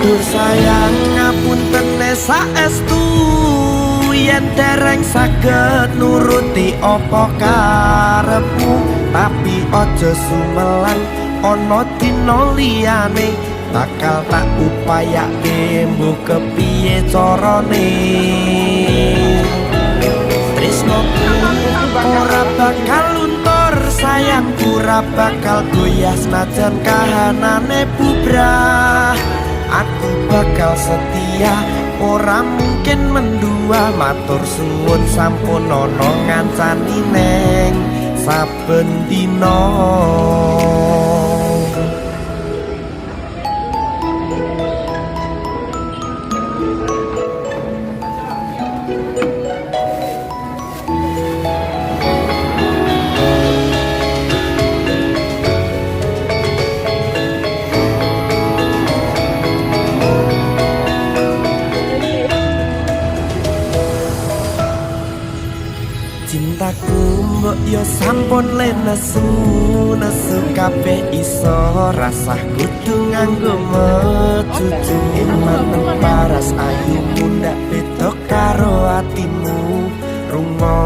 Dur sayang ngapunten saestu yen dereng saged nuruti apa karepmu tapi aja sumelang ana dina liyane bakal tak upayake mbok kepiye carane tresnoku ora bakal luntur sayangku ora bakal goyah senajan kahanane bubrah aku bakal setia ora mungkin mendua matur suwun sampun ana ngancani neng saben dina cintaku mbok yo sampun le nesu kabeh iso rasah kudu nganggo mecucu iman paras ayu mundak beda karo atimu rungo